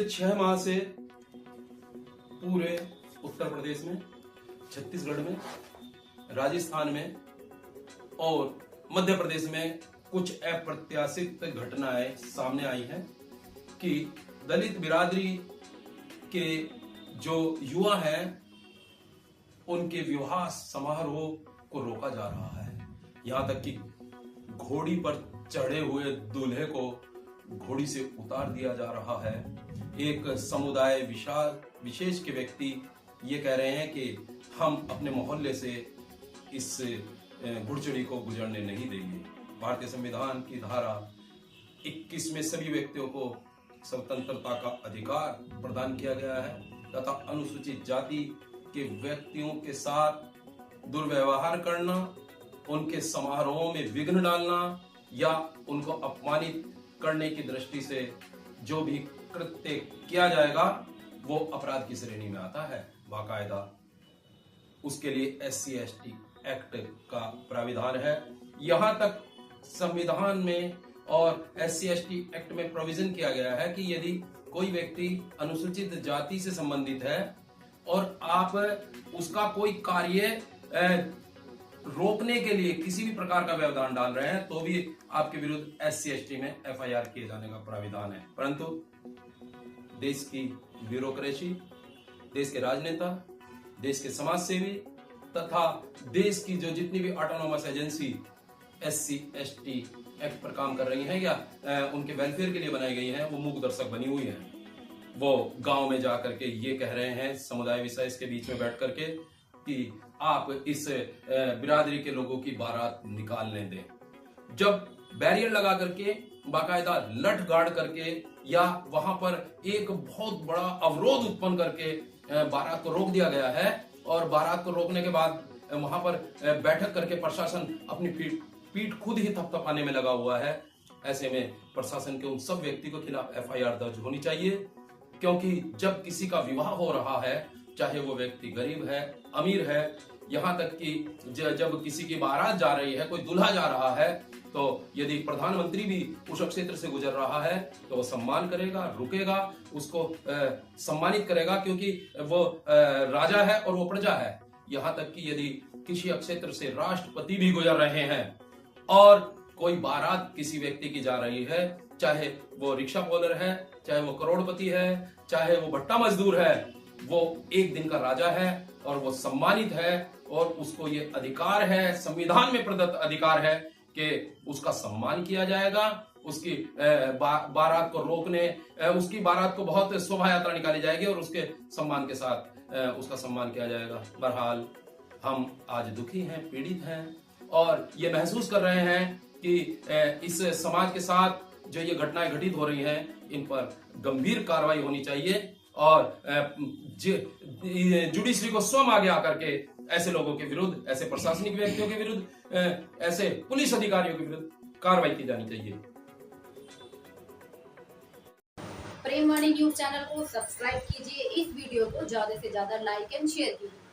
पिछले 6 माह से पूरे उत्तर प्रदेश में, छत्तीसगढ़ में, राजस्थान में और मध्य प्रदेश में कुछ अप्रत्याशित घटनाएं सामने आई हैं कि दलित बिरादरी के जो युवा हैं उनके विवाह समारोह को रोका जा रहा है। यहां तक कि घोड़ी पर चढ़े हुए दूल्हे को घोड़ी से उतार दिया जा रहा है। एक समुदाय विशेष के व्यक्ति ये कह रहे हैं कि हम अपने मोहल्ले से इस घुड़चढ़ी को गुजरने नहीं देंगे। भारतीय संविधान की धारा 21 में सभी व्यक्तियों को स्वतंत्रता का अधिकार प्रदान किया गया है तथा अनुसूचित जाति के व्यक्तियों के साथ दुर्व्यवहार करना, उनके समारोहों में विघ्न डालना या उनको अपमानित करने की दृष्टि से जो भी कृत्य किया जाएगा वो अपराध की श्रेणी में आता है। बाकायदा उसके लिए SC/ST एक्ट का प्राविधान है। यहां तक संविधान में और SC/ST एक्ट में प्रोविजन किया गया है कि यदि कोई व्यक्ति अनुसूचित जाति से संबंधित है और आप उसका कोई कार्य रोकने के लिए किसी भी प्रकार का व्यवधान डाल रहे हैं तो भी आपके विरुद्ध SC/ST में FIR किए जाने का प्राविधान है। परंतु देश की ब्यूरोक्रेसी, देश के राजनेता, देश के समाज सेवी तथा देश की जो जितनी भी ऑटोनोमस एजेंसी SC/ST एक्ट पर काम कर रही हैं या उनके वेलफेयर के लिए बनाई गई हैं, वो मूक दर्शक बनी हुई हैं। वो गांव में जाकर के ये कह रहे हैं समुदाय विशेष के बीच में बैठ करके कि आप इस बिरादरी के लोगों की बारात निकालने दें। जब बैरियर लगा करके बाकायदा लठ गाड़ करके या वहां पर एक बहुत बड़ा अवरोध उत्पन्न करके बारात को रोक दिया गया है और बारात को रोकने के बाद वहां पर बैठक करके प्रशासन अपनी पीठ खुद ही थपथपाने में लगा हुआ है। ऐसे में प्रशासन के उन सब व्यक्ति के खिलाफ FIR दर्ज होनी चाहिए, क्योंकि जब किसी का विवाह हो रहा है, चाहे वो व्यक्ति गरीब है, अमीर है, यहाँ तक कि जब किसी की बारात जा रही है, कोई दूल्हा जा रहा है, तो यदि प्रधानमंत्री भी उस क्षेत्र से गुजर रहा है तो वो सम्मान करेगा, रुकेगा, उसको सम्मानित करेगा, क्योंकि वो राजा है और वो प्रजा है। यहाँ तक कि यदि किसी क्षेत्र से राष्ट्रपति भी गुजर रहे हैं और कोई बारात किसी व्यक्ति की जा रही है, चाहे वो रिक्शा पुअलर है, चाहे वो करोड़पति है, चाहे वो भट्टा मजदूर है, वो एक दिन का राजा है और वो सम्मानित है और उसको ये अधिकार है, संविधान में प्रदत्त अधिकार है कि उसका सम्मान किया जाएगा। उसकी बारात को रोकने, उसकी बारात को बहुत शोभा यात्रा निकाली जाएगी और उसके सम्मान के साथ उसका सम्मान किया जाएगा। बहरहाल हम आज दुखी हैं, पीड़ित हैं और ये महसूस कर रहे हैं कि इस समाज के साथ जो ये घटनाएं घटित हो रही हैं, इन पर गंभीर कार्रवाई होनी चाहिए और जुडिशरी को स्वयं आगे आकर के ऐसे लोगों के विरुद्ध, ऐसे प्रशासनिक व्यक्तियों के विरुद्ध, ऐसे पुलिस अधिकारियों के विरुद्ध कार्रवाई की जानी चाहिए। प्रेमवाणी न्यूज चैनल को सब्सक्राइब कीजिए, इस वीडियो को ज्यादा से ज्यादा लाइक एंड शेयर कीजिए।